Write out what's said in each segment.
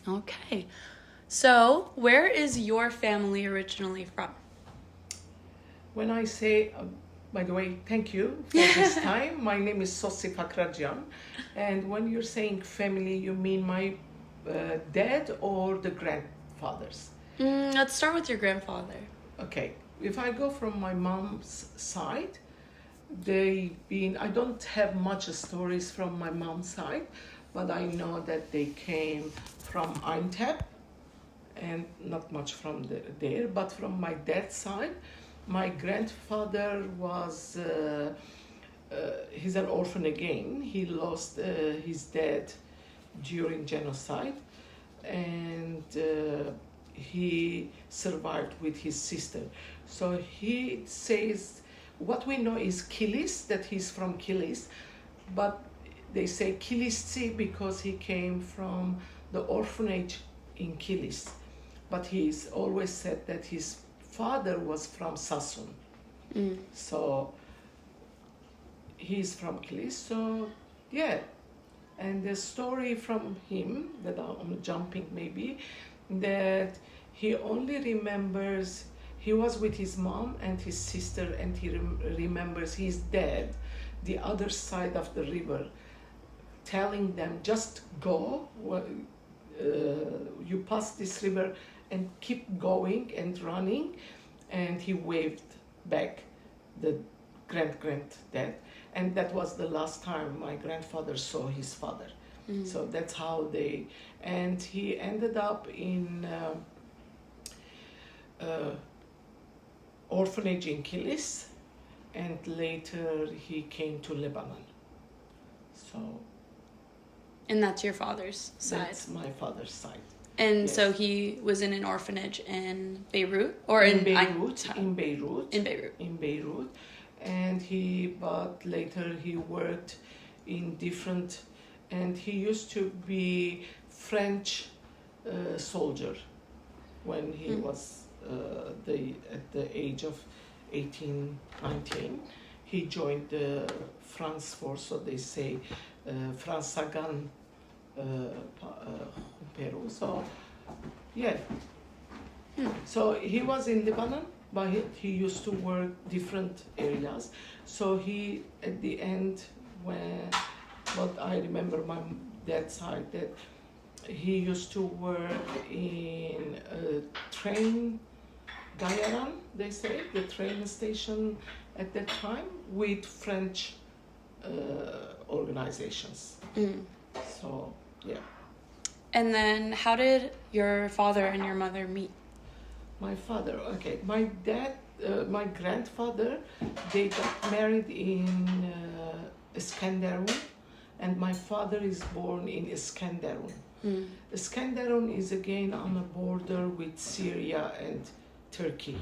Okay. So, where is your family originally from? When I say, by the way, thank you for this time. My name is Sossie Fakrajian. And when you're saying family, you mean my dad or the grandfathers? Let's start with your grandfather. Okay. If I go from my mom's side, I don't have much stories from my mom's side, but I know that they came from Eintep and not much from there. But from my dad's side, my grandfather was, he's an orphan again. He lost his dad during genocide, and he survived with his sister. So he says, what we know is Kilis, that he's from Kilis, but they say Kilissi because he came from the orphanage in Kilis. But he's always said that his father was from Sasun. So he's from Kilis. So yeah. And the story from him, that I'm jumping maybe, that he only remembers he was with his mom and his sister, and he remembers his dad, the other side of the river, telling them, just go, you pass this river and keep going and running. And he waved back the granddad. And that was the last time my grandfather saw his father. So that's how and he ended up in orphanage in Kilis, and later he came to Lebanon. So. And that's your father's side? That's my father's side. And yes. So he was in an orphanage in Beirut? Or in Beirut? In Beirut. In Beirut. In Beirut. And but later he worked in different, and he used to be French soldier when he was at the age of 18, 19. He joined the France force, so they say France Sagan Peru. So yeah. So he was in Lebanon, but he used to work different areas. So he, at the end, but I remember my dad's side, that he used to work in a train, Gayaran, they say, the train station at that time, with French organizations. So, yeah. And then how did your father and your mother meet? My father, okay. My grandfather, they got married in Iskenderun, and my father is born in Iskenderun. Iskenderun is again on a border with Syria and Turkey.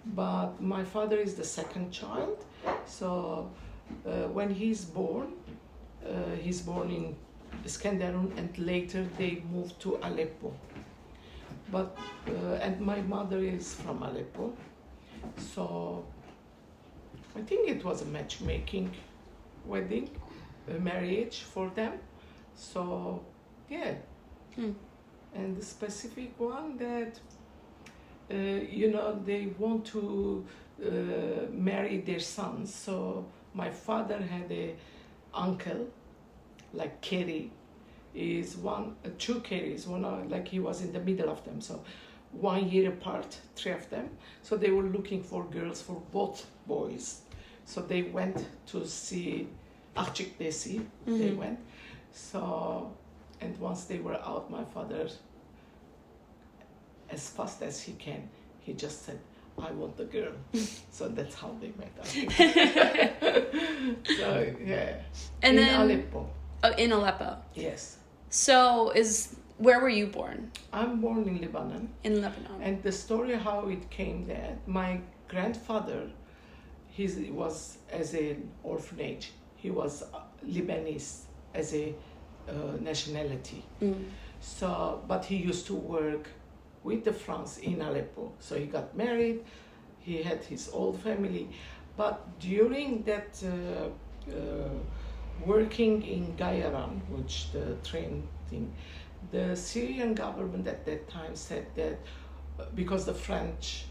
But my father is the second child, so when he's born in Iskenderun, and later they moved to Aleppo. But and my mother is from Aleppo, so I think it was a matchmaking wedding, a marriage for them. So yeah. And the specific one that they want to marry their sons. So my father had a uncle, like Kerry, is two Kerrys, like he was in the middle of them. So 1 year apart, three of them. So they were looking for girls for both boys. So they went to see Akçık Desi. They went. So, and once they were out, my father, as fast as he can, he just said, I want the girl. So that's how they met, I think. So, yeah. And in Aleppo. Oh, in Aleppo. Yes. So where were you born? I'm born in Lebanon. In Lebanon. And the story how it came there, my grandfather, he was as an orphanage. He was Lebanese as a nationality. So, but he used to work with the France in Aleppo. So he got married, he had his old family. But during that working in Gayaran, which the train thing, The Syrian government at that time said that because the French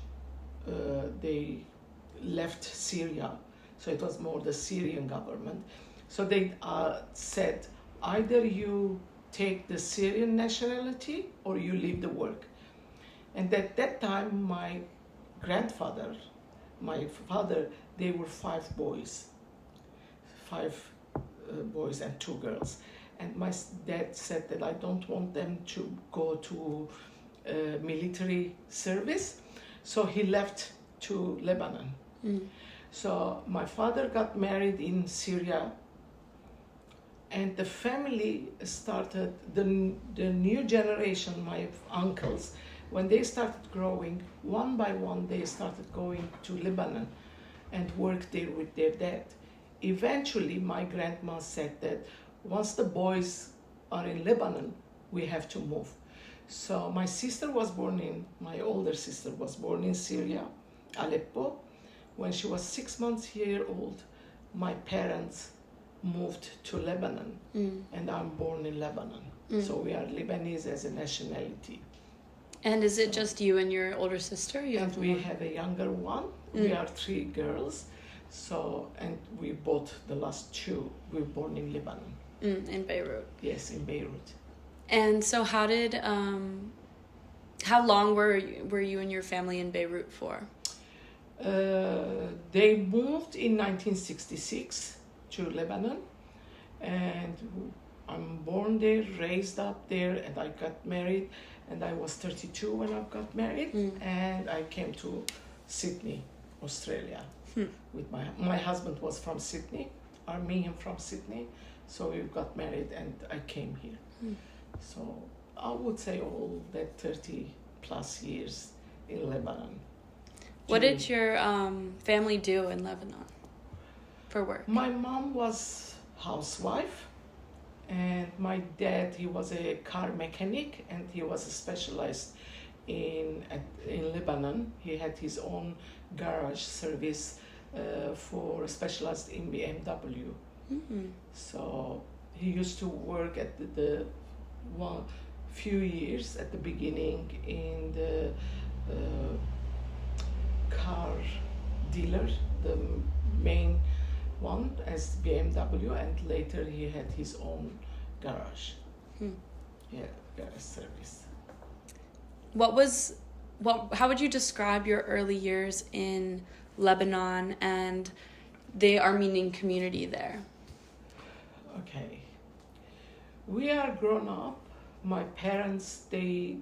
they left Syria, so it was more the Syrian government. So they said either you take the Syrian nationality or you leave the work. And at that time, my grandfather, my father, they were five boys and two girls. And my dad said that I don't want them to go to military service, so he left to Lebanon. So my father got married in Syria, and the family started, the new generation, my uncles, when they started growing, one by one they started going to Lebanon and worked there with their dad. Eventually my grandma said that once the boys are in Lebanon, we have to move. So my older sister was born in Syria, Aleppo. When she was 6 months old, my parents moved to Lebanon, and I'm born in Lebanon. So we are Lebanese as a nationality. And is it just you and your older sister? And we have a younger one. We are three girls. So, and we both, the last two, we were born in Lebanon. In Beirut. Yes, in Beirut. And so how long were you and your family in Beirut for? They moved in 1966 to Lebanon, and I'm born there, raised up there, and I got married, and I was 32 when I got married, and I came to Sydney, Australia. With my husband was from Sydney, Armenian from Sydney, so we got married and I came here. So I would say all that 30 plus years in Lebanon. What did your family do in Lebanon for work? My mom was housewife, and my dad, he was a car mechanic, and he was specialized in Lebanon. He had his own garage service for specialized in BMW. So he used to work at the few years at the beginning in the car dealer, the main one as BMW, and later he had his own garage. Garage service. How would you describe your early years in Lebanon and the Armenian community there? Okay. We are grown up. My parents, they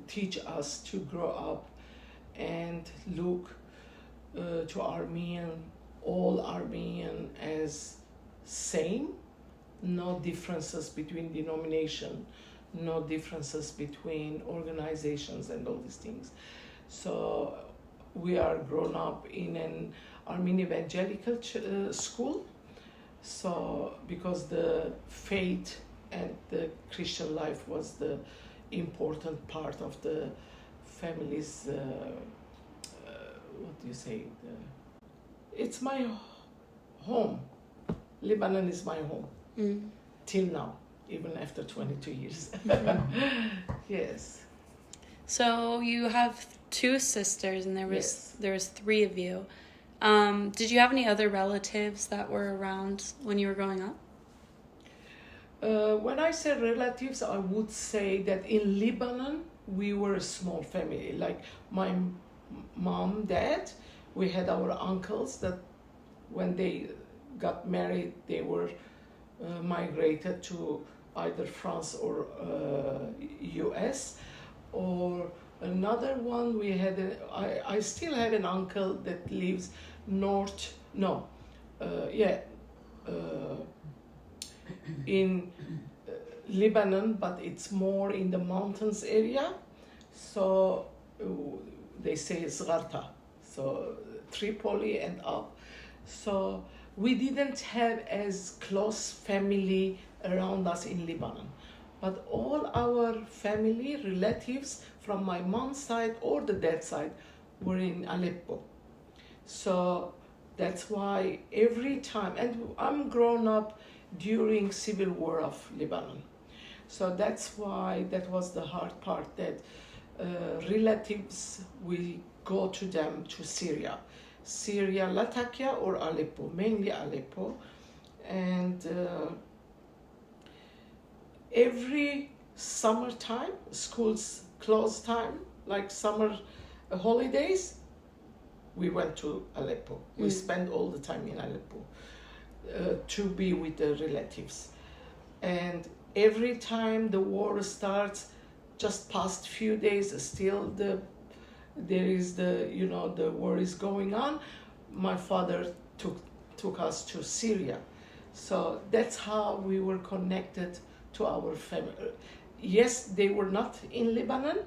teach us to grow up and look to all Armenian as same, no differences between denomination, no differences between organizations and all these things. So we are grown up in an Armenian evangelical school. So because the faith and the Christian life was the important part of the family's, what do you say? It's my home. Lebanon is my home till now, even after 22 years. Yes. So you have two sisters, and there was three of you. Did you have any other relatives that were around when you were growing up? When I say relatives, I would say that in Lebanon, we were a small family. Like my mom, dad, we had our uncles that when they got married, they were migrated to either France or US. Or another one, I still have an uncle that lives in Lebanon, but it's more in the mountains area. So they say Zgharta, so Tripoli and up. So we didn't have as close family around us in Lebanon. But all our family, relatives from my mom's side or the dad's side were in Aleppo. So that's why every time, and I'm grown up during civil war of Lebanon. So that's why that was the hard part, that relatives, we go to them to Syria, Latakia or Aleppo, mainly Aleppo. And every summertime, schools close time, like summer holidays, we went to Aleppo. We spent all the time in Aleppo to be with the relatives. And every time the war starts, just past few days, still there is the war is going on. My father took us to Syria. So that's how we were connected to our family. Yes, they were not in Lebanon,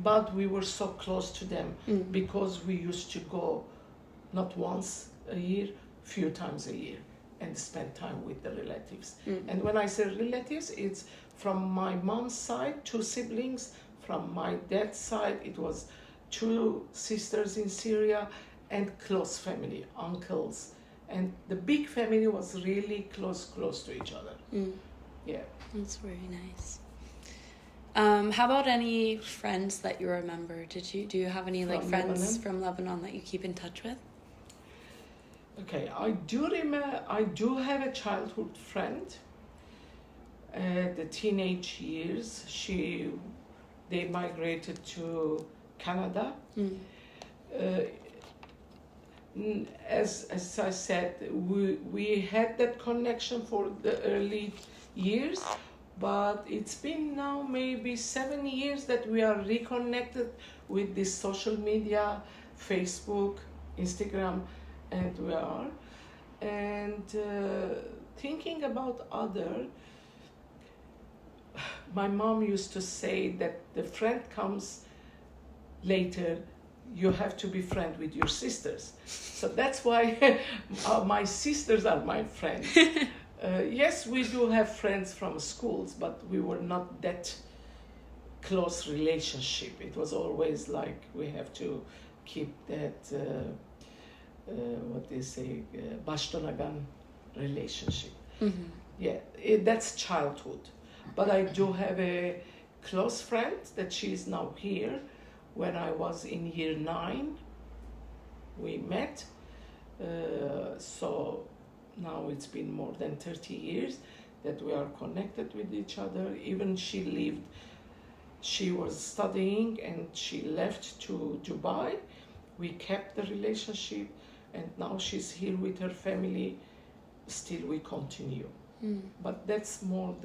but we were so close to them because we used to go not once a year, few times a year, and spend time with the relatives. And when I say relatives, it's from my mom's side, 2 siblings. From my dad's side, it was 2 sisters in Syria, and close family, uncles. And the big family was really close to each other. Yeah. That's very nice. How about any friends that you remember? Do you have any friends Lebanon? from Lebanon that you keep in touch with? Okay, I do remember. I do have a childhood friend. The teenage years, they migrated to Canada. As I said, we had that connection for the early years, but it's been now maybe 7 years that we are reconnected with this social media, Facebook, Instagram, and we are. And thinking about my mom used to say that the friend comes later. You have to be friend with your sisters. So that's why my sisters are my friends. Yes, we do have friends from schools, but we were not that close relationship. It was always like we have to keep that, what they say, bashtonagan relationship. Yeah, that's childhood. But I do have a close friend that she's now here. When I was in year 9, we met. So now it's been more than 30 years that we are connected with each other. Even she was studying and she left to Dubai. We kept the relationship, and now she's here with her family. Still we continue. But that's more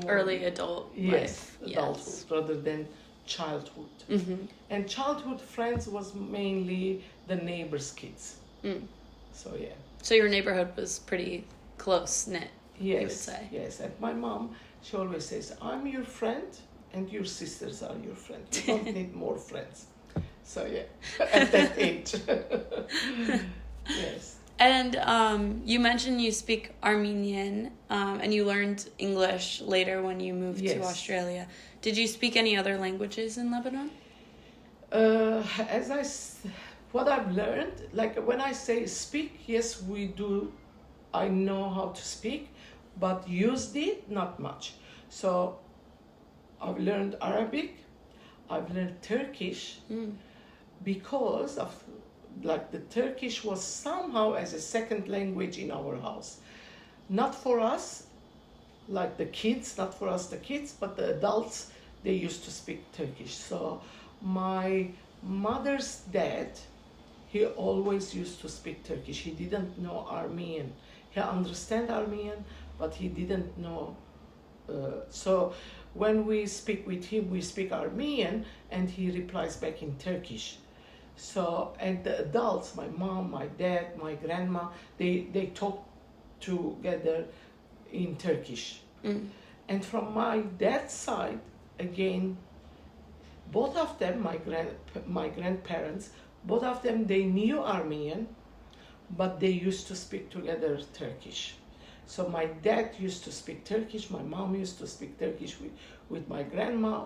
early adult life. Adulthood rather than childhood. And childhood friends was mainly the neighbors' kids. So yeah. So your neighborhood was pretty close knit. Yes, you would say. Yes. And my mom, she always says, "I'm your friend, and your sisters are your friend. You don't need more friends." So yeah, at that age. Yes. And you mentioned you speak Armenian, and you learned English later when you moved to Australia. Did you speak any other languages in Lebanon? What I've learned, like when I say speak, yes, we do. I know how to speak, but used it not much. So I've learned Arabic, I've learned Turkish, because of the Turkish was somehow as a second language in our house. Not for us, like the kids, not for us the kids, but the adults, they used to speak Turkish. So my mother's dad, he always used to speak Turkish. He didn't know Armenian. He understand Armenian, but he didn't know. So when we speak with him, we speak Armenian, and he replies back in Turkish. So, and the adults, my mom, my dad, my grandma, they talk together in Turkish. And from my dad's side, again, both of them, my grandparents, both of them, they knew Armenian, but they used to speak together Turkish. So my dad used to speak Turkish, my mom used to speak Turkish with my grandma,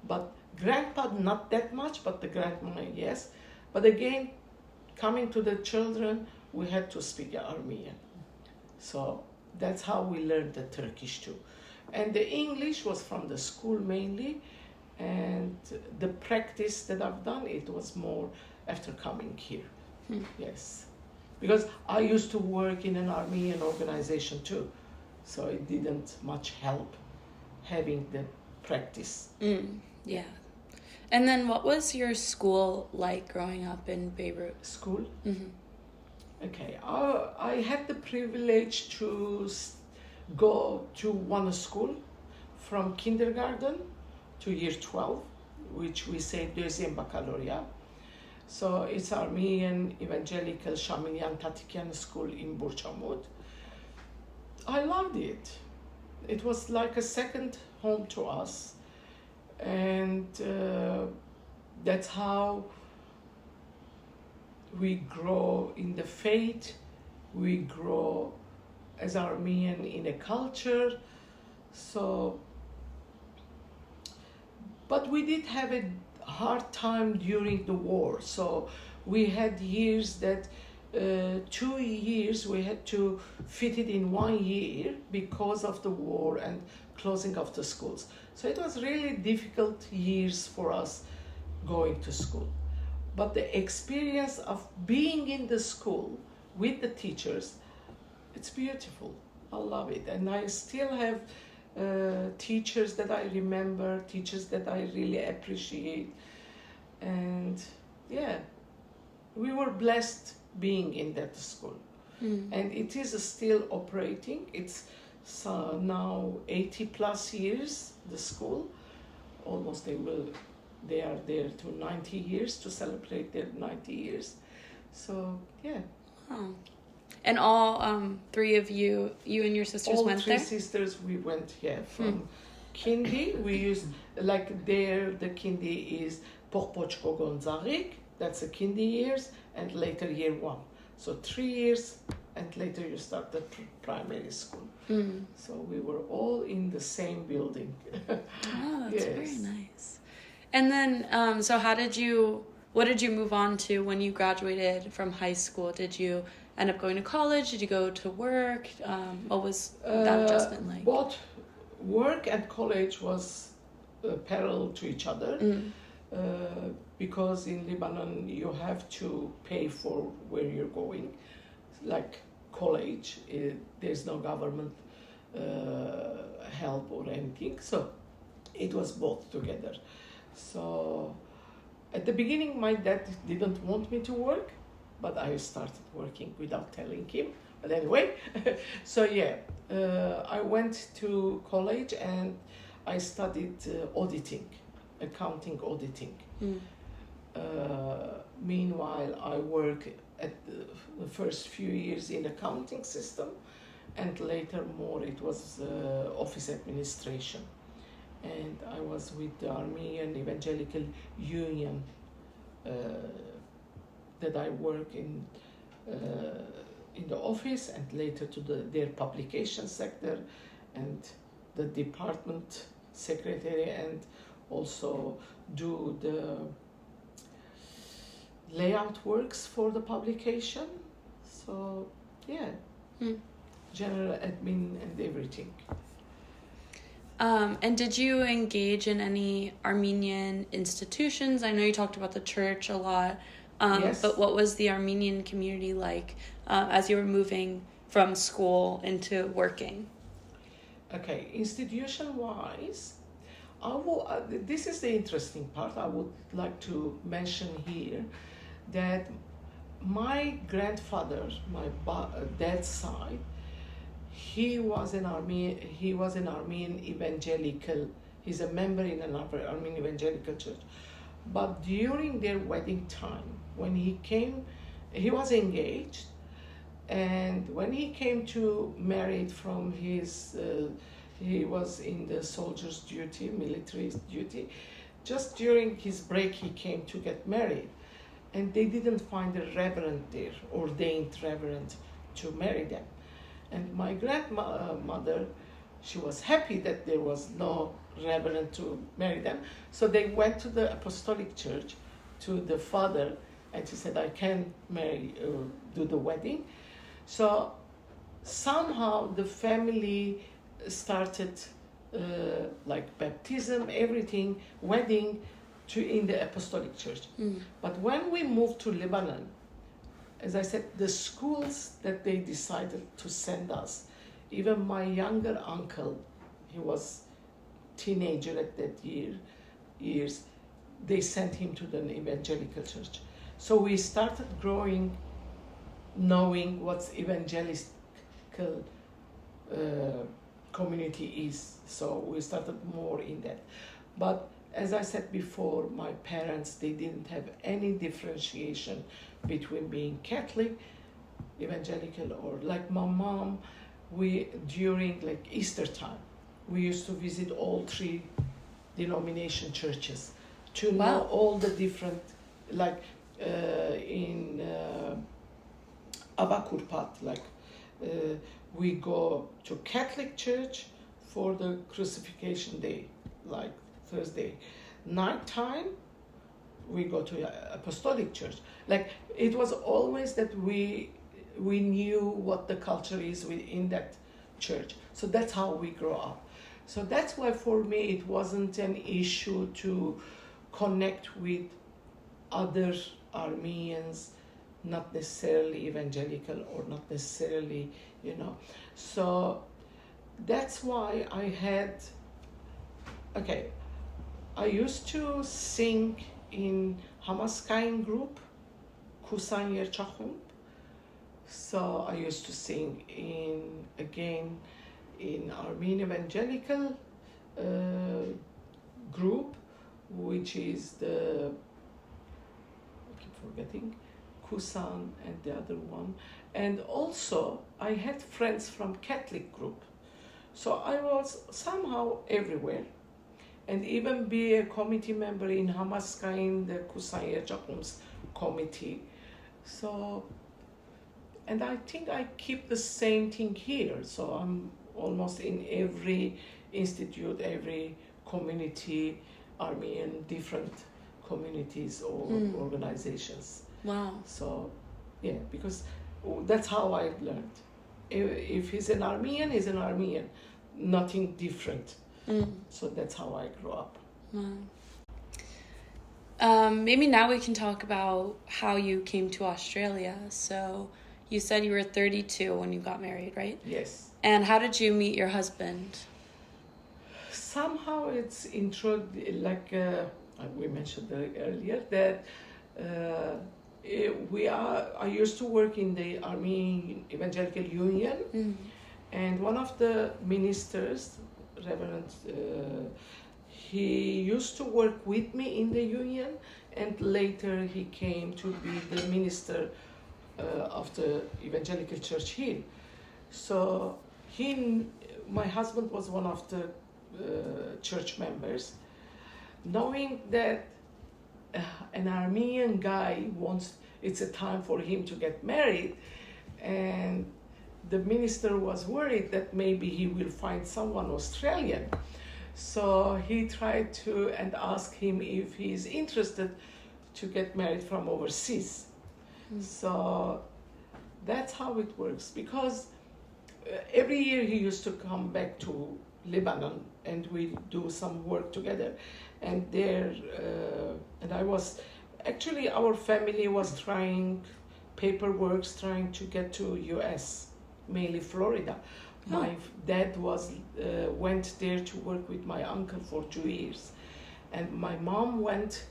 but grandpa not that much, but the grandma, yes. But again, coming to the children, we had to speak Armenian. So that's how we learned the Turkish too. And the English was from the school mainly, and the practice that I've done, it was more after coming here. Yes, because I used to work in an Armenian organization too, so it didn't much help having the practice. Yeah. And then what was your school like growing up in Beirut? School? Okay, I had the privilege to go to one school from kindergarten to year 12, which we say deuxième baccalauréat. So it's Armenian Evangelical Shamilyan Tatikyan School in Burchamud. I loved it. It was like a second home to us, and that's how we grow in the faith, we grow as Armenian in a culture. So, but we did have a hard time during the war. So we had years that 2 years we had to fit it in 1 year because of the war and closing of the schools. So it was really difficult years for us going to school. But the experience of being in the school with the teachers, it's beautiful. I love it. And I still have teachers that I remember, teachers that I really appreciate. And yeah, we were blessed being in that school. And it is still operating. It's now 80 plus years, the school. Almost they are there to 90 years to celebrate their 90 years. So yeah. Oh. And all three of you and your sisters all went three there? sisters, we went here from Kindi. We used, like there, the Kindi is Pochpochko Gonzarik, that's the Kindi years, and later year 1. So 3 years, and later you start the primary school. So we were all in the same building. Oh, that's Yes. very nice. And then, so what did you move on to when you graduated from high school? Did you end up going to college? Did you go to work? What was that adjustment like? Both work and college was parallel to each other. Because in Lebanon you have to pay for where you're going. Like college, there's no government help or anything. So it was both together. So at the beginning my dad didn't want me to work, but I started working without telling him. But anyway, so yeah, I went to college and I studied auditing, accounting auditing. Meanwhile, I worked at the first few years in accounting system, and later more it was office administration. And I was with the Armenian Evangelical Union that I work in the office, and later to their publication sector and the department secretary, and also do the layout works for the publication. So yeah, general admin and everything. And did you engage in any Armenian institutions? I know you talked about the church a lot, Yes. but what was the Armenian community like as you were moving from school into working? Okay, institution-wise, this is the interesting part. I would like to mention here that my grandfather, my dad's side, he was an Armenian evangelical. He's a member in an Armenian evangelical church. But during their wedding time, when he came, he was engaged, and when he came to marry from his, he was in the soldier's duty, military duty. Just during his break, he came to get married, and they didn't find a reverend there, ordained reverend, to marry them. And my grandmother, she was happy that there was no reverend to marry them. So they went to the apostolic church, to the father, and she said, I can marry, do the wedding. So somehow the family started like baptism, everything, wedding, to in the Apostolic Church. But when we moved to Lebanon, as I said, the schools that they decided to send us, even my younger uncle, he was teenager at that years, they sent him to the evangelical church. So we started growing, knowing what evangelical community is. So we started more in that. But as I said before, my parents, they didn't have any differentiation between being Catholic, evangelical, or like my mom, we, during like Easter time, we used to visit all three denomination churches to know all the different, like in Avakurpat, like we go to Catholic church for the crucifixion day, like Thursday night time. We go to Apostolic church. Like it was always that we knew what the culture is within that church. So that's how we grow up. So that's why for me it wasn't an issue to connect with other Armenians, not necessarily evangelical or not necessarily, So that's why I had, I used to sing in Hamaskain group, Fakrajian-Giragosian. So I used to sing in Armenian Evangelical group, which is I keep forgetting, Kusan and the other one. And also I had friends from Catholic group. So I was somehow everywhere. And even be a committee member in Hamaskain, the Fakrajian-Giragosian's committee. So, and I think I keep the same thing here. So I'm almost in every institute, every community, Armenian, different communities or organizations. Wow. So, yeah, because that's how I learned. If he's an Armenian, he's an Armenian. Nothing different. So that's how I grew up. Wow. Maybe now we can talk about how you came to Australia. So you said you were 32 when you got married, right? Yes. And how did you meet your husband? Somehow it's like we mentioned earlier that I used to work in the Armenian Evangelical Union, and one of the ministers, Reverend, he used to work with me in the union, and later he came to be the minister of the Evangelical Church here. So my husband was one of the church members. Knowing that an Armenian guy it's a time for him to get married, and the minister was worried that maybe he will find someone Australian. So he tried to and asked him if he's interested to get married from overseas. So that's how it works, because every year he used to come back to Lebanon and we do some work together. And actually our family was trying to get to US, mainly Florida. My dad went there to work with my uncle for 2 years, and my mom went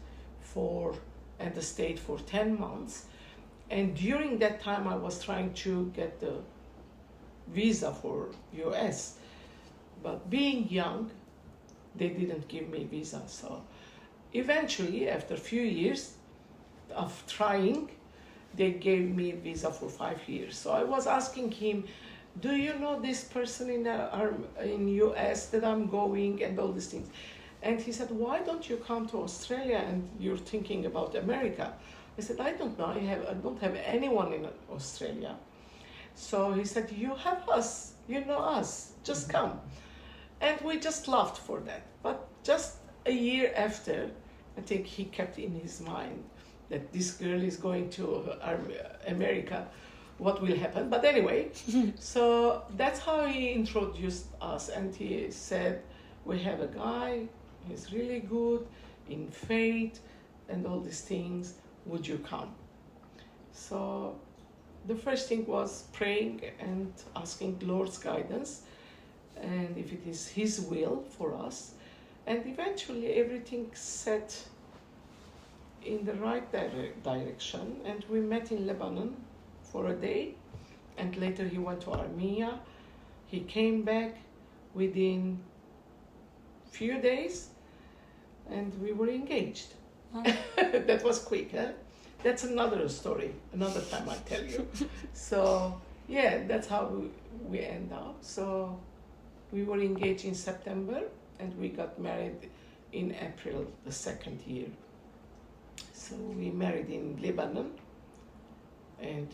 and stayed for 10 months. And during that time I was trying to get the visa for US, but being young, they didn't give me visa. So eventually, after a few years of trying, they gave me a visa for 5 years. So I was asking him, do you know this person in US that I'm going, and all these things? And he said, why don't you come to Australia and you're thinking about America? I said, I don't know, I don't have anyone in Australia. So he said, you have us, you know us, just come. And we just laughed for that. But just a year after, I think he kept in his mind that this girl is going to America, what will happen? But anyway, so that's how he introduced us. And he said, we have a guy, he's really good in faith and all these things, would you come? So the first thing was praying and asking Lord's guidance, and if it is His will for us. And eventually everything set in the right direction, and we met in Lebanon for a day, and later he went to Armenia. He came back within few days, and we were engaged. Wow. That was quick, huh? That's another story, another time I tell you. So yeah, that's how we end up. So we were engaged in September, and we got married in April the second year. So we married in Lebanon, and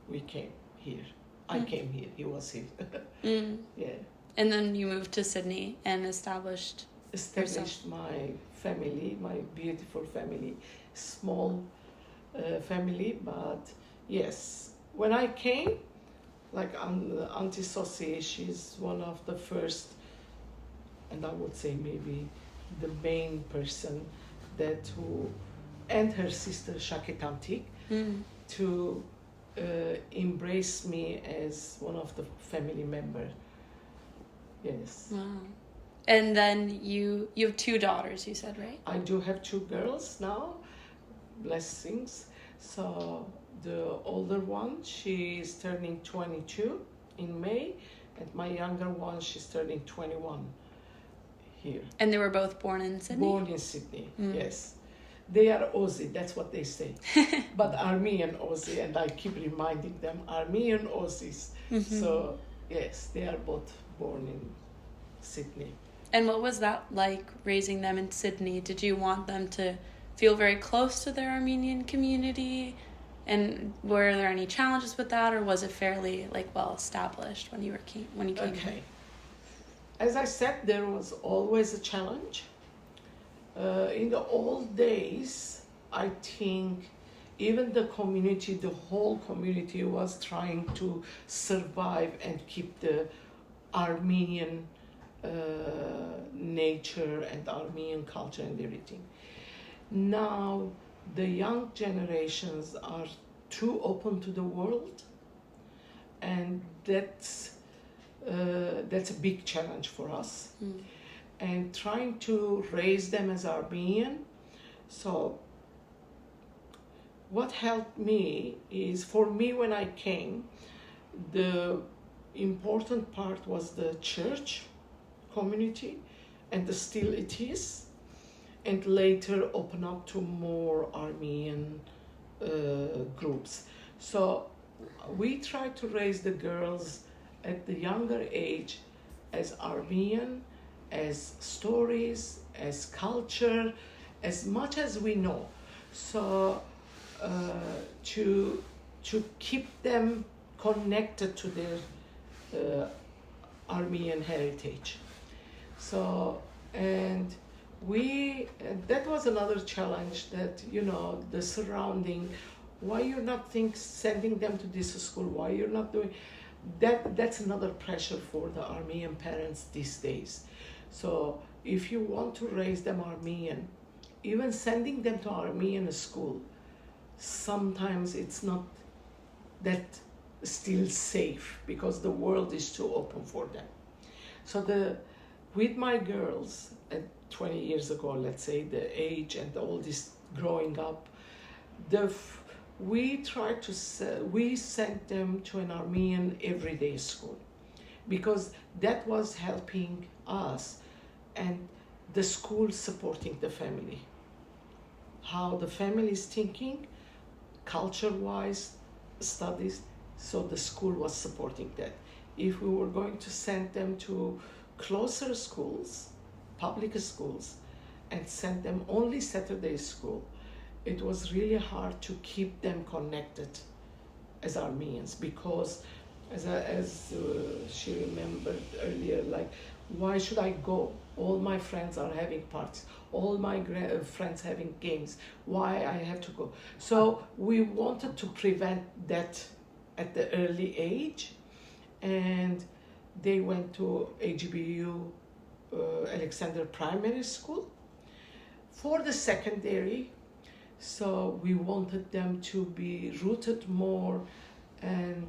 we came here. I came here, he was here. Yeah. And then you moved to Sydney and established My family, my beautiful family, small family, but yes, when I came, like Auntie Sossie, she's one of the first, and I would say maybe the main person and her sister Shaketantik, to embrace me as one of the family member. Yes. Wow. And then you have 2 daughters, you said, right? I do have 2 girls now, blessings. So the older one, she's turning 22 in May, and my younger one, she's turning 21 here. And they were both born in Sydney? Born in Sydney, yes. They are Aussie, that's what they say. But Armenian Aussie, and I keep reminding them, Armenian Aussies. So yes, they are both born in Sydney. And what was that like, raising them in Sydney? Did you want them to feel very close to their Armenian community? And were there any challenges with that, or was it fairly well established when you came? Okay. As I said, there was always a challenge. In the old days, I think even the community, the whole community was trying to survive and keep the Armenian nature and Armenian culture and everything. Now, the young generations are too open to the world, and that's a big challenge for us. And trying to raise them as Armenian. So what helped me is, for me when I came, the important part was the church community, and still it is, and later open up to more Armenian groups. So we try to raise the girls at the younger age as Armenian, as stories, as culture, as much as we know. So to keep them connected to their Armenian heritage. So, and that was another challenge, that, the surrounding, why you're not sending them to this school, why you're not doing that's another pressure for the Armenian parents these days. So if you want to raise them Armenian, even sending them to Armenian school, sometimes it's not that still safe, because the world is too open for them. So with my girls at 20 years ago, let's say, the age and all this growing up, we sent them to an Armenian everyday school, because that was helping us, and the school supporting the family. How the family is thinking, culture-wise, studies, so the school was supporting that. If we were going to send them to closer schools, public schools, and send them only Saturday school, it was really hard to keep them connected as Armenians, because as she remembered earlier, why should I go? All my friends are having parties, all my friends having games, why I have to go? So we wanted to prevent that at the early age, and they went to AGBU Alexander Primary School. For the secondary, so we wanted them to be rooted more and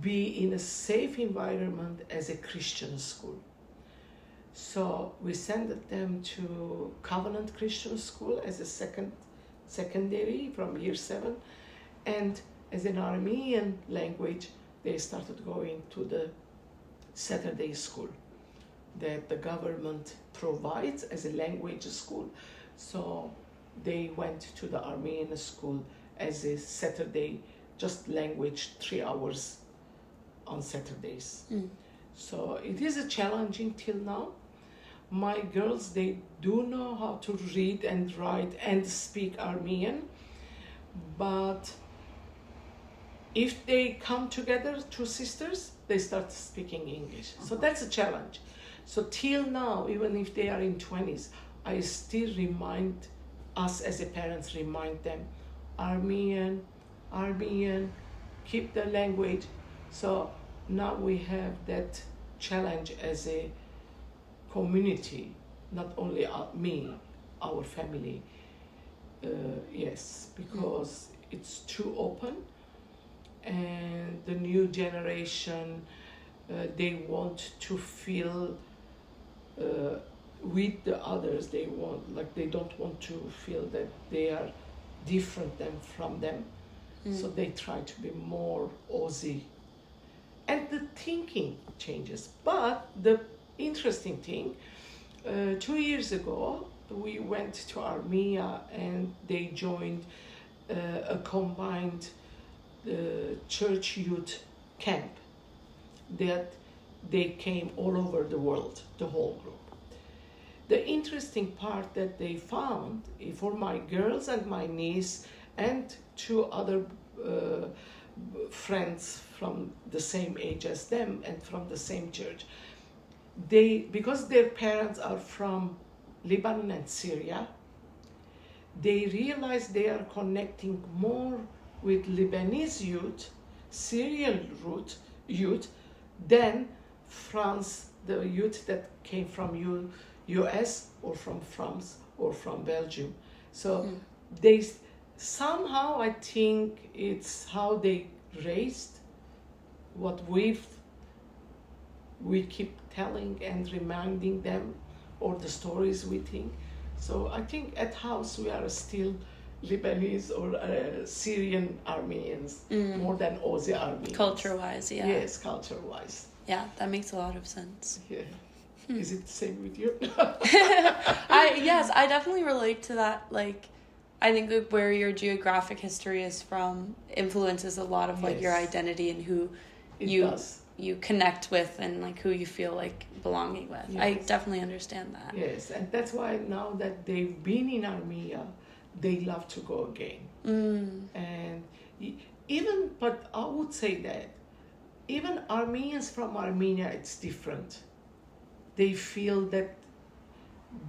be in a safe environment as a Christian school. So we sent them to Covenant Christian School as a secondary from year 7, and as an Armenian language they started going to the Saturday school that the government provides as a language school. So they went to the Armenian school as a Saturday, just language, 3 hours on Saturdays. So it is a challenging till now. My girls, they do know how to read and write and speak Armenian, but if they come together, two sisters, they start speaking English. So that's a challenge. So till now, even if they are in 20s, I still remind us as a parents, remind them, Armenian, keep the language. So now we have that challenge as a community, not only me, our family. Yes, because it's too open, and the new generation, they want to feel with the others. They don't want to feel that they are different from them. So they try to be more Aussie, and the thinking changes. But the interesting thing, 2 years ago we went to Armenia and they joined a combined church youth camp that they came all over the world, the whole group. The interesting part that they found for my girls and my niece and 2 other friends from the same age as them and from the same church, because their parents are from Lebanon and Syria, they realize they are connecting more with Lebanese youth, Syrian youth, than France, the youth that came from US or from France or from Belgium. So they somehow, I think it's how they raised what we keep telling and reminding them, or the stories we think. So I think at house we are still Lebanese or Syrian Armenians more than Aussie Armenians. Culture-wise, yeah. Yes, culture-wise. Yeah, that makes a lot of sense. Yeah. Is it the same with you? Yes, I definitely relate to that. Like, I think like where your geographic history is from influences a lot of like your identity and who you connect with and like who you feel like belonging with. Yes. I definitely understand that. Yes, and that's why now that they've been in Armenia, they love to go again. And but I would say that even Armenians from Armenia, it's different. They feel that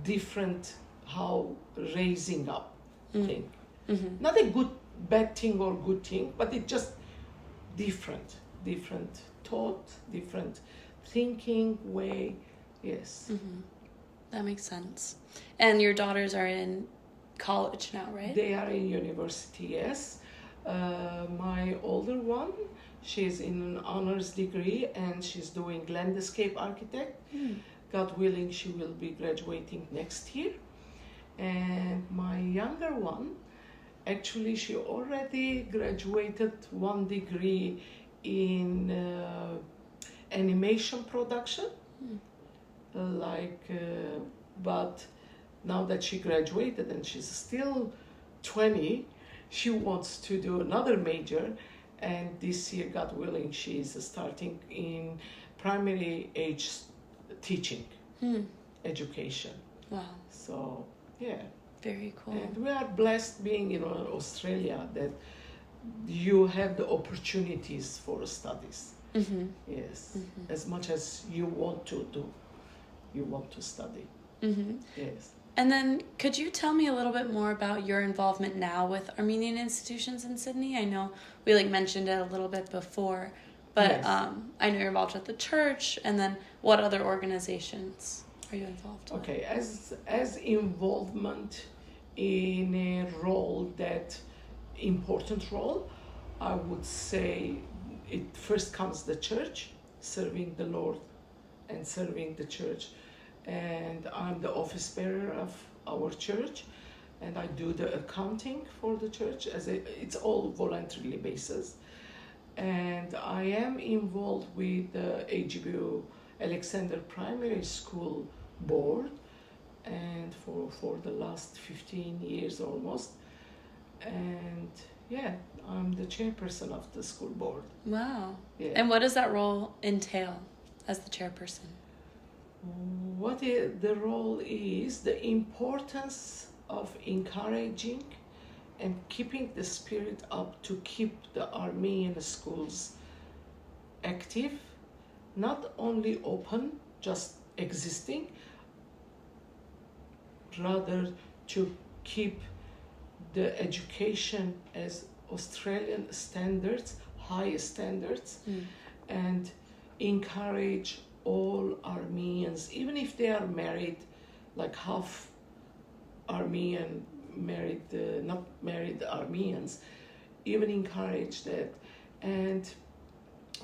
different how raising up thing. Not a bad thing or good thing, but it's just different thought, different thinking way. Yes. That makes sense. And your daughters are in college now, right? They are in university, yes. My older one, she's in an honors degree and she's doing landscape architect. God willing, she will be graduating next year. And my younger one, actually she already graduated 1 degree in animation production. But now that she graduated and she's still 20, she wants to do another major, and this year, God willing, she's starting in primary age teaching, education. Wow. So, yeah. Very cool. And we are blessed being in Australia that you have the opportunities for studies. Yes. As much as you want to do, you want to study. Yes. And then could you tell me a little bit more about your involvement now with Armenian institutions in Sydney? I know we mentioned it a little bit before, but Yes. I know you're involved at the church, and then what other organizations are you involved with? Okay, as involvement in a role that important role, I would say it first comes the church, serving the Lord and serving the church. And I'm the office bearer of our church, and I do the accounting for the church it's all voluntarily basis. And I am involved with the AGBU Alexander Primary School Board, and for the last 15 years almost. And yeah, I'm the chairperson of the school board. Wow. Yeah. And what does that role entail as the chairperson? The role is the importance of encouraging and keeping the spirit up to keep the Armenian schools active, not only open, just existing, rather to keep the education as Australian standards, high standards, and encourage all Armenians, even if they are married, like half Armenian married, not married Armenians, even encourage that. And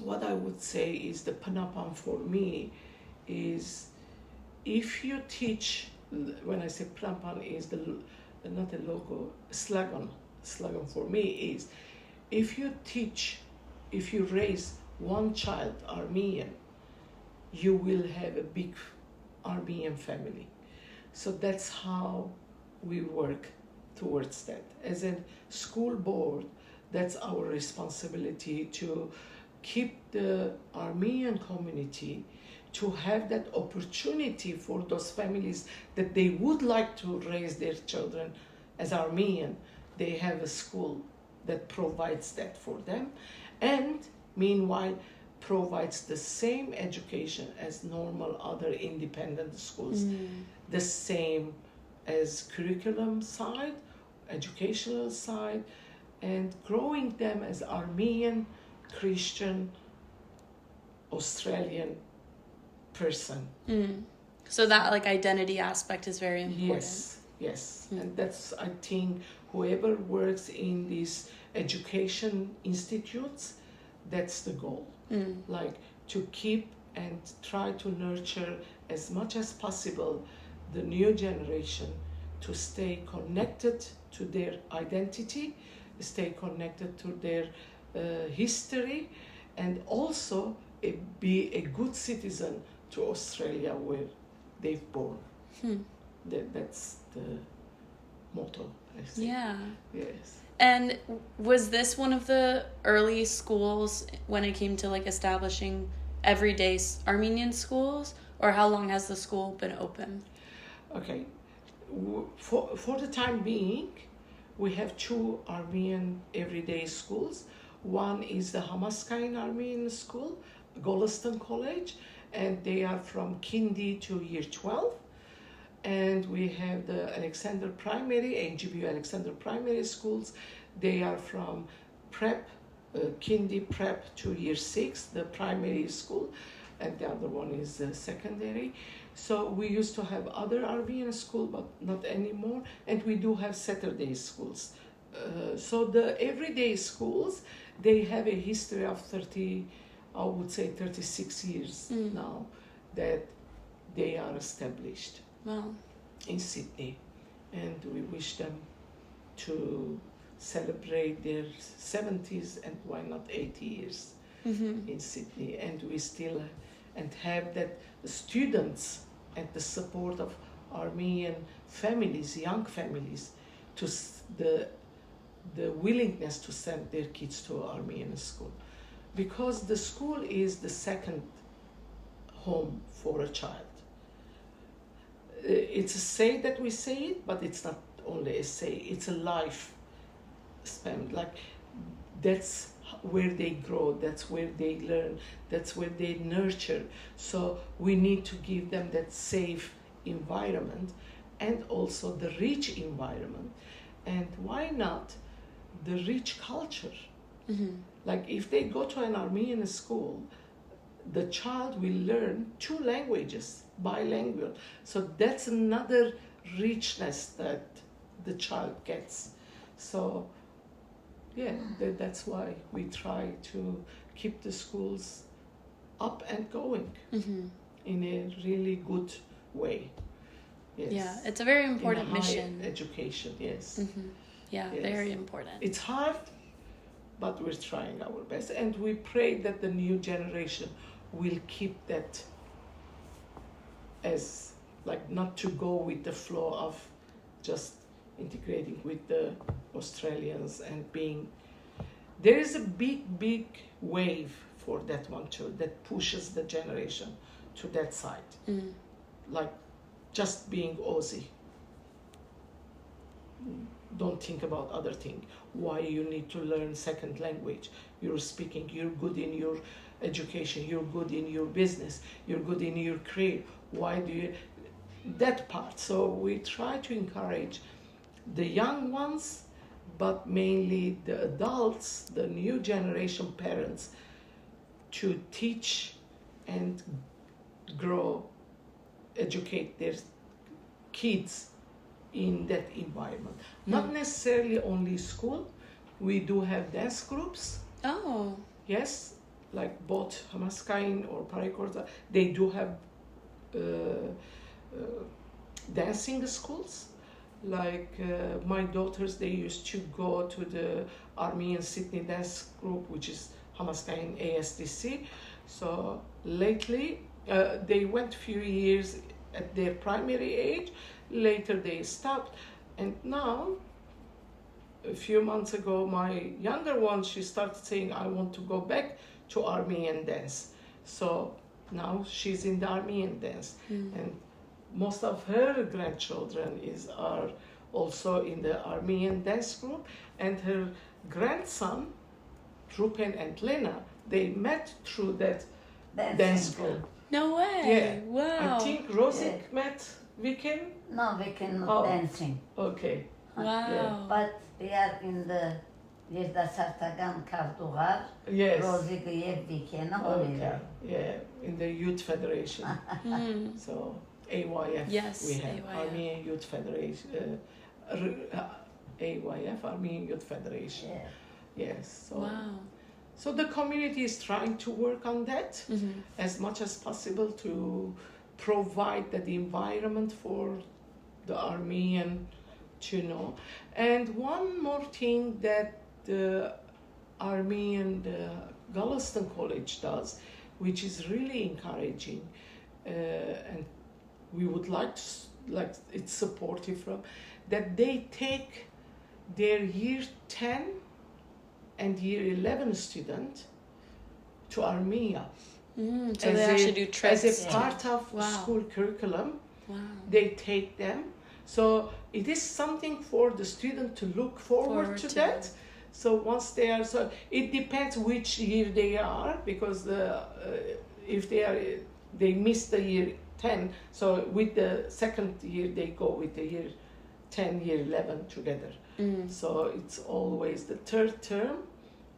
what I would say is the Panapan for me is, if you teach, when I say Panapan is not a logo, slogan for me is, if you raise one child Armenian, you will have a big Armenian family. So that's how we work towards that. As a school board, that's our responsibility to keep the Armenian community, to have that opportunity for those families that they would like to raise their children as Armenian. They have a school that provides that for them, and meanwhile provides the same education as normal other independent schools, the same as curriculum side, educational side, and growing them as Armenian, Christian, Australian person. So that like identity aspect is very important. Yes. And that's, I think, whoever works in these education institutes, that's the goal. Like to keep and try to nurture as much as possible the new generation to stay connected to their identity, stay connected to their history, and also be a good citizen to Australia where they've born. That's the motto, I think. Yeah. Yes. And was this one of the early schools when it came to like establishing everyday Armenian schools, or how long has the school been open? Okay. For the time being, we have two Armenian everyday schools. One is the Hamaskain Armenian School, Golestan College, and they are from Kindy to year 12. And we have the Alexander Primary, AGBU Alexander Primary Schools. They are from prep, Kindy prep to year 6, the primary school, and the other one is secondary. So we used to have other Armenian school, but not anymore. And we do have Saturday schools. So the everyday schools, they have a history of 36 years now that they are established. Wow. In Sydney, and we wish them to celebrate their 70s and why not 80 years in Sydney, and we still and have that students and the support of Armenian families, young families, to the willingness to send their kids to Armenian school, because the school is the second home for a child. It's a say that we say it, but it's not only a say, it's a life span. Like, that's where they grow, that's where they learn, that's where they nurture. So we need to give them that safe environment, and also the rich environment. And why not the rich culture Like if they go to an Armenian school, the child will learn 2 languages, bilingual. So that's another richness that the child gets. So yeah, that's why we try to keep the schools up and going in a really good way. Yes. Yeah, it's a very important in high mission. Education, yes. Yeah, Yes. very important. It's hard, but we're trying our best, and we pray that the new generation will keep that as like not to go with the flow of just integrating with the Australians and being. There is a big wave for that one too that pushes the generation to that side, like just being Aussie. Don't think about other thing. Why you need to learn second language? You're speaking. You're good in your education. You're good in your business. You're good in your career. Why do you? That part. So we try to encourage the young ones, but mainly the adults, the new generation parents, to teach and grow, educate their kids in that environment. Not necessarily only school. We do have dance groups. Oh. Yes, like both Hamaskain or Parakorza, they do have dancing schools. Like my daughters, they used to go to the Armenian Sydney dance group, which is Hamaskain ASDC. So lately, they went few years at their primary age. Later they stopped, and now a few months ago my younger one, she started saying, I want to go back to Armenian dance. So now she's in the Armenian dance, and most of her grandchildren are also in the Armenian dance group, and her grandson Rupen and Lena, they met through that dance group. No way. Yeah. Wow. I think Rosik met Viken. No, we cannot Oh. dancing. Okay. Wow. But we are in the Երդասարտական քարտուղար, Yes. Ռոզիկը եւ Վիքենը Okay. հորիրա։ Yeah, in the Youth Federation. So AYF. Yes, We have AYF. Armenian Youth Federation. AYF, Armenian Youth Federation. Yeah. Yes. So, Wow. so the community is trying to work on that as much as possible to provide that environment for the Armenian to know. And one more thing that the Armenian, the Galveston College does, which is really encouraging, and we would like to, like it's supportive from, that they take their year 10 and year 11 student to Armenia. So they actually do trips. As a part of Wow. school curriculum. Wow. They take them. So it is something for the student to look forward to that. So once they are, so it depends which year they are, because if they miss the year 10, so with the second year they go with the year 10, year 11 together. So it's always the third term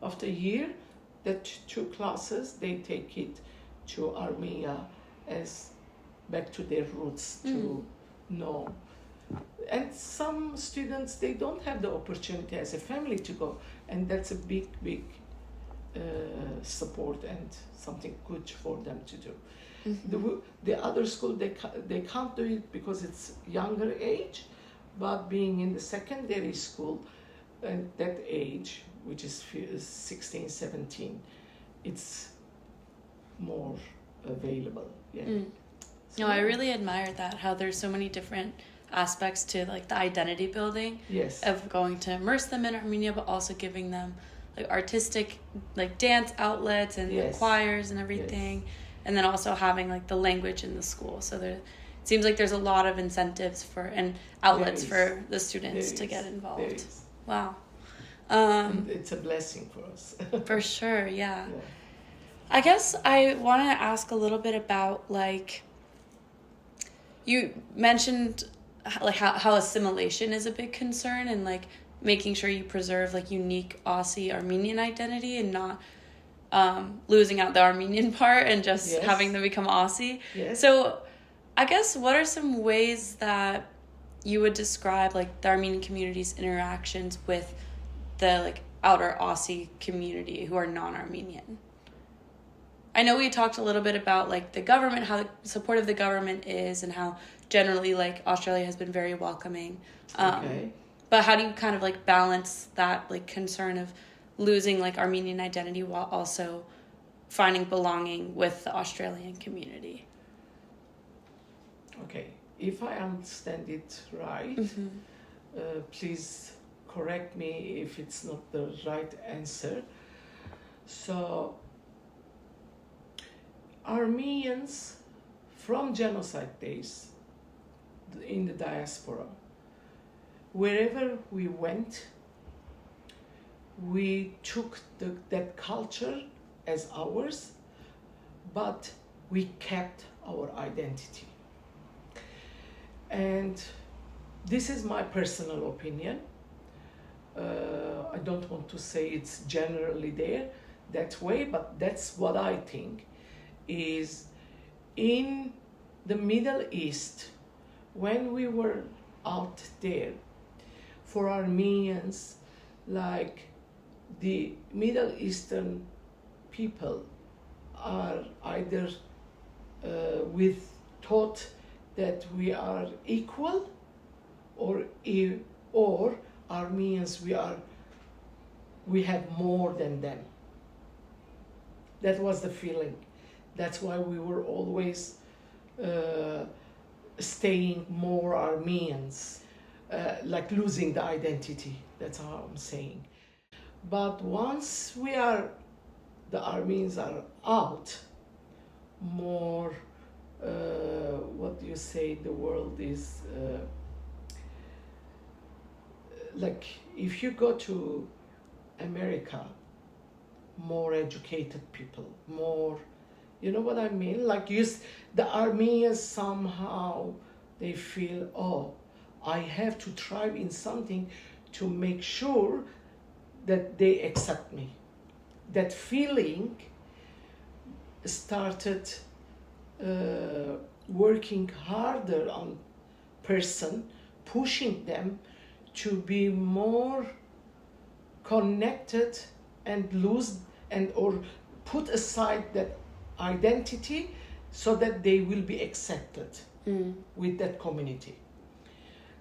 of the year that 2 classes, they take it to Armenia as back to their roots to know. And some students, they don't have the opportunity as a family to go, and that's a big support and something good for them to do. The other school, they can't do it because it's younger age, but being in the secondary school and that age, which is 16, 17, it's more available. Yeah. No, I really admire that, how there's so many different aspects to like the identity building Yes. of going to immerse them in Armenia, but also giving them like artistic like dance outlets and Yes. choirs and everything, and then also having like the language in the school. So there, it seems like there's a lot of incentives for and outlets There is. for the students There to is. get There involved. is. Wow. And it's a blessing for us. For sure, yeah. Yeah. I guess I want to ask a little bit about like you mentioned like how assimilation is a big concern, and like making sure you preserve like unique Aussie Armenian identity and not losing out the Armenian part and just Yes. having them become Aussie. Yes. So I guess what are some ways that you would describe like the Armenian community's interactions with the like outer Aussie community who are non-Armenian? I know we talked a little bit about like the government, how supportive the government is, and how generally like Australia has been very welcoming. Okay. But how do you kind of like balance that like concern of losing like Armenian identity while also finding belonging with the Australian community? Okay, if I understand it right, please correct me if it's not the right answer. So, Armenians from genocide days in the diaspora, wherever we went, we took that culture as ours, but we kept our identity. And this is my personal opinion. I don't want to say it's generally there that way, but that's what I think is in the Middle East, when we were out there, for Armenians, like the Middle Eastern people are either with thought that we are equal, or Armenians we have more than them. That was the feeling. That's why we were always staying more Armenians, like losing the identity. That's how I'm saying. But once the Armenians are out, more, what do you say, the world is, like if you go to America, more educated people, more, you know what I mean? Like the Armenians somehow, they feel, oh, I have to thrive in something to make sure that they accept me. That feeling started working harder on person, pushing them to be more connected and or put aside that identity so that they will be accepted with that community.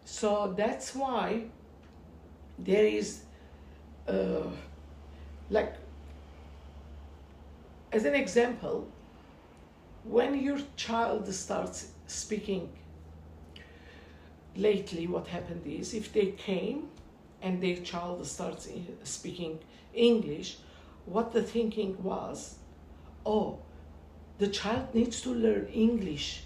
So that's why there is like, as an example, when your child starts speaking, lately what happened is if they came and their child starts speaking English, what the thinking was, oh, the child needs to learn English,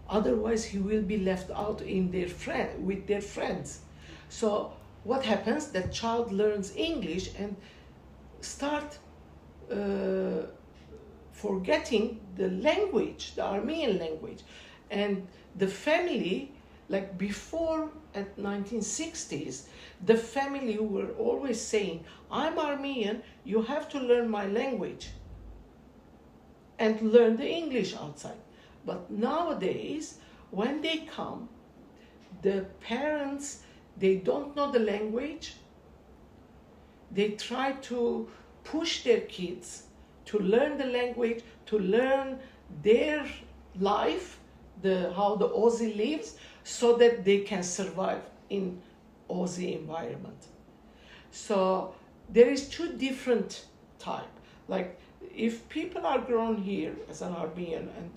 otherwise he will be left out with their friends. So what happens? That child learns English and start forgetting the language, the Armenian language. And the family, like before at 1960s, the family were always saying, I'm Armenian, you have to learn my language and learn the English outside. But nowadays, when they come, the parents, they don't know the language. They try to push their kids to learn the language, to learn their life, how the Aussie lives, so that they can survive in Aussie environment. So there is two different type. Like if people are grown here as an Armenian and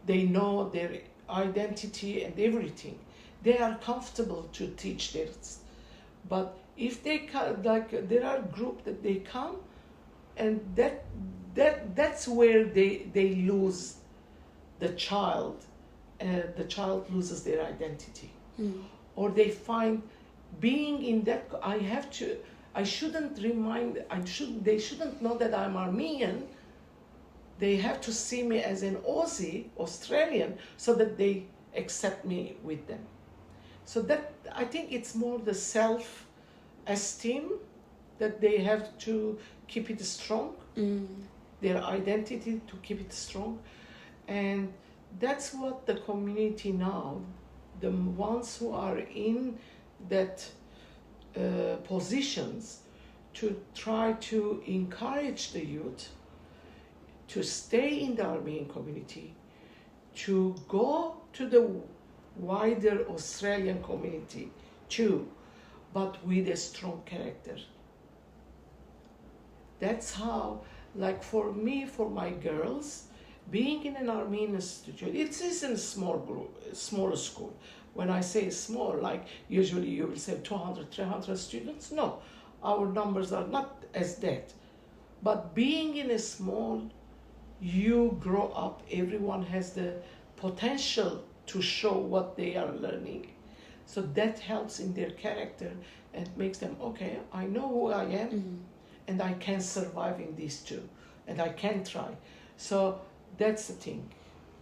they know their identity and everything, they are comfortable to teach this. But if they like there are group that they come, and that's where they lose the child. The child loses their identity, or they find being in that. They shouldn't know that I'm Armenian. They have to see me as an Aussie, Australian, so that they accept me with them. So that, I think it's more the self-esteem that they have to keep it strong, their identity to keep it strong. And that's what the community now, the ones who are in that positions, to try to encourage the youth to stay in the Armenian community, to go to the wider Australian community too, but with a strong character. That's how, like for me, for my girls, being in an Armenian studio, it is in a small group, smaller school. When I say small, like usually you will say 200, 300 students. No, our numbers are not as that. But being in a small, you grow up, everyone has the potential to show what they are learning. So that helps in their character and makes them, okay, I know who I am, and I can survive in these too, and I can try. So that's the thing.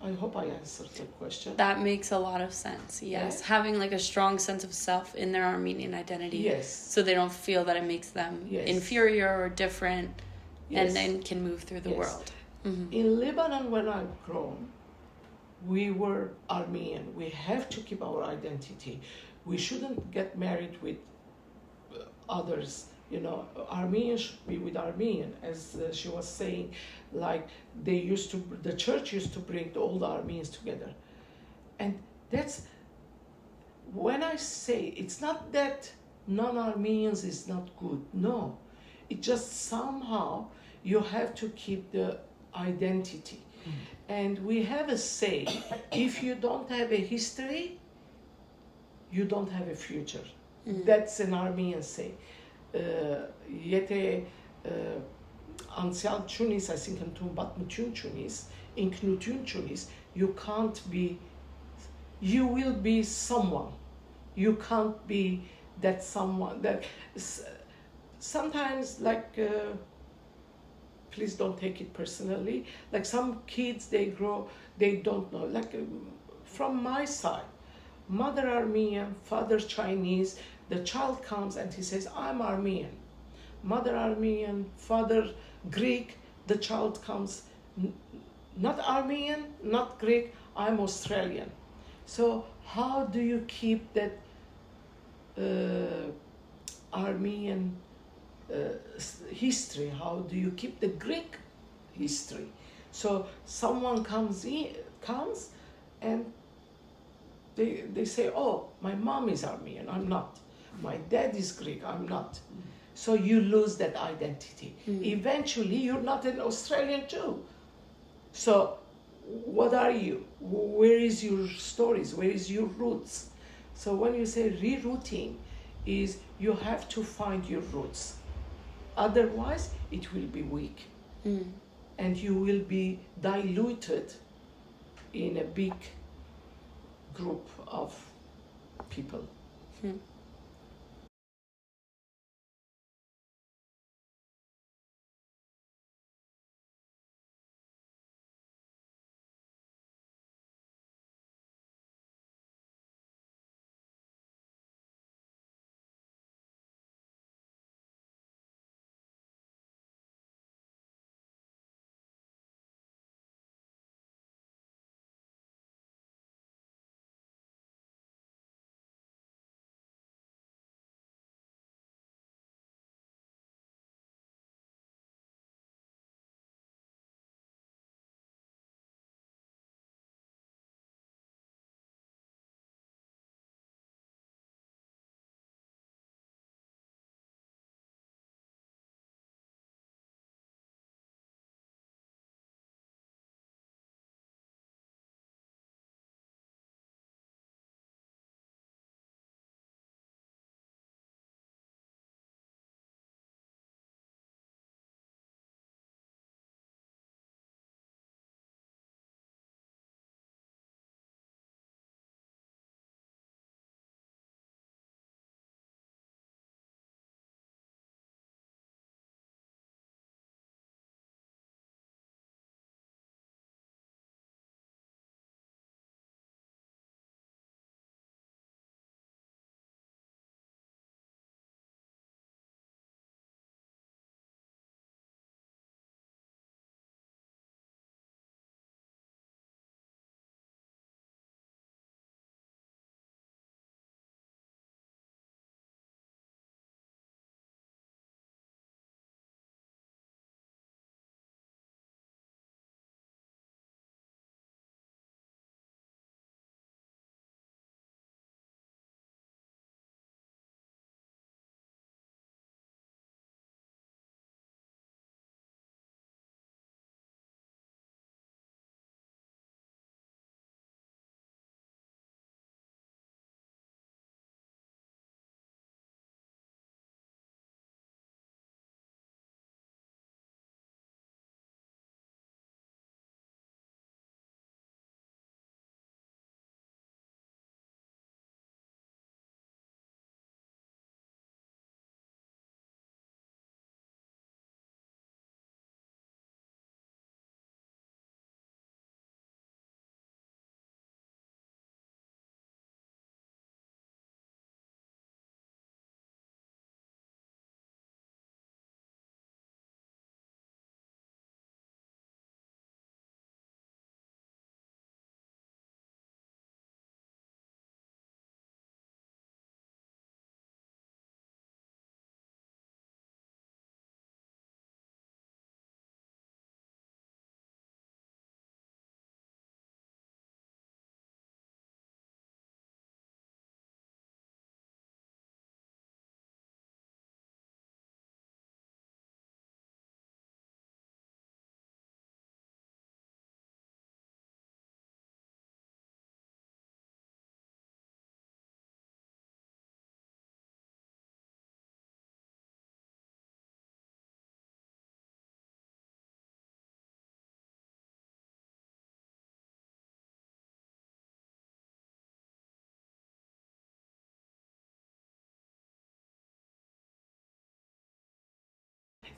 I hope I answered the question. That makes a lot of sense. Yes, Yeah. having like a strong sense of self in their Armenian identity. Yes. So they don't feel that it makes them Yes. inferior or different, Yes. and then can move through the Yes. world. In Lebanon, when I've grown, we were Armenian. We have to keep our identity. We shouldn't get married with others. You know, Armenian should be with Armenian, as she was saying. Like the church used to bring all the Armenians together, and that's when I say it's not that non-Armenians is not good. No, it just somehow you have to keep the identity. And we have a say, if you don't have a history, you don't have a future. That's an Armenian say. Եթե անցյալ չունիս, այսինքն դու պատմություն չունիս, ինքնություն չունիս, you can't be, you will be someone. You can't be that someone. That sometimes, like, please don't take it personally. Like some kids, they grow, they don't know. Like from my side, mother Armenian, father Chinese, the child comes and he says, I'm Armenian. Mother Armenian, father Greek, the child comes, not Armenian, not Greek, I'm Australian. So how do you keep that Armenian history? How do you keep the Greek history? So someone comes and they say, oh, my mom is Armenian, I'm not. My dad is Greek, I'm not. So you lose that identity. Eventually, you're not an Australian too. So what are you? Where is your stories? Where is your roots? So when you say rerouting, is you have to find your roots. Otherwise, it will be weak. And you will be diluted in a big group of people.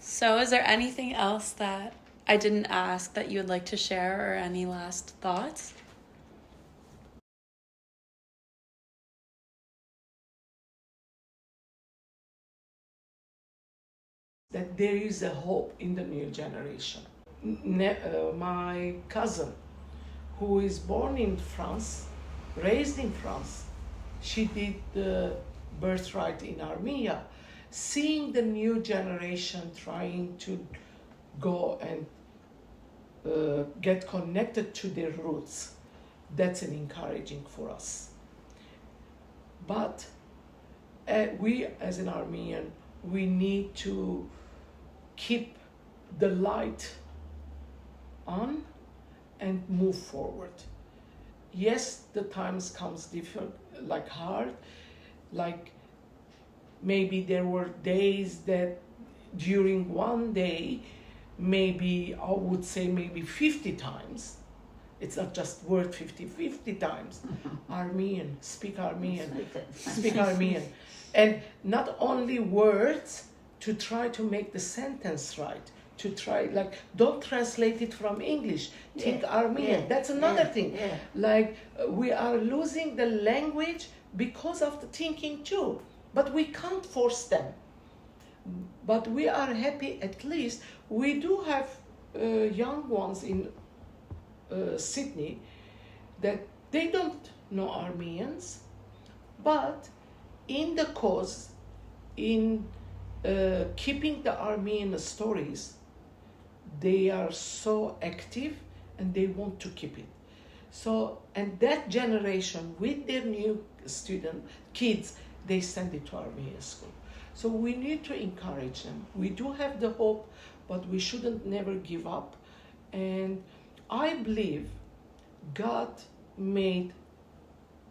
So, is there anything else that I didn't ask that you would like to share, or any last thoughts? That there is a hope in the new generation. My cousin, who is born in France, raised in France, she did the birthright in Armenia. Seeing the new generation trying to go and get connected to their roots, that's an encouraging for us. But we as an Armenian, we need to keep the light on and move forward. Yes, the times comes different, like hard, like maybe there were days that during one day, maybe I would say maybe 50 times. It's not just word 50 times. Armenian, speak Armenian, speak Armenian. And not only words to try to make the sentence right, to try, like, don't translate it from English, think Armenian. That's another thing. Like, we are losing the language because of the thinking too, but we can't force them. But we are happy, at least we do have young ones in Sydney that they don't know Armenians, but in the cause, in keeping the Armenian stories, they are so active and they want to keep it. So, and that generation with their new kids, they send it to Armenian school. So we need to encourage them. We do have the hope, but we shouldn't never give up. And I believe God made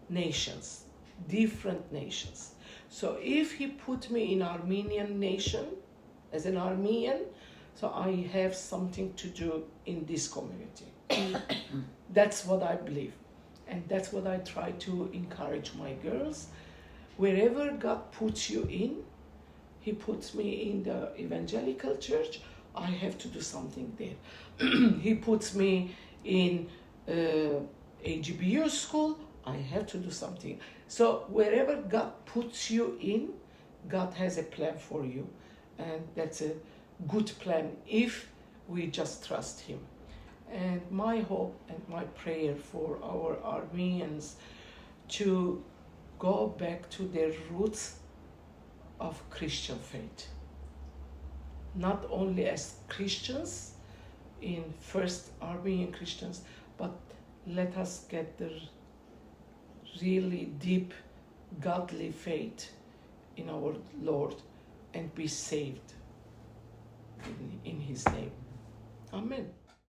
nations, different nations. So if He put me in Armenian nation, as an Armenian, so I have something to do in this community. That's what I believe. And that's what I try to encourage my girls. Wherever God puts you in, He puts me in the evangelical church, I have to do something there. He puts me in AGBU school, I have to do something. So wherever God puts you in, God has a plan for you. And that's a good plan if we just trust Him. And my hope and my prayer for our Armenians to go back to their roots of Christian faith. Not only as Christians, in first Armenian Christians, but let us get the really deep godly faith in our Lord and be saved in His name. Amen.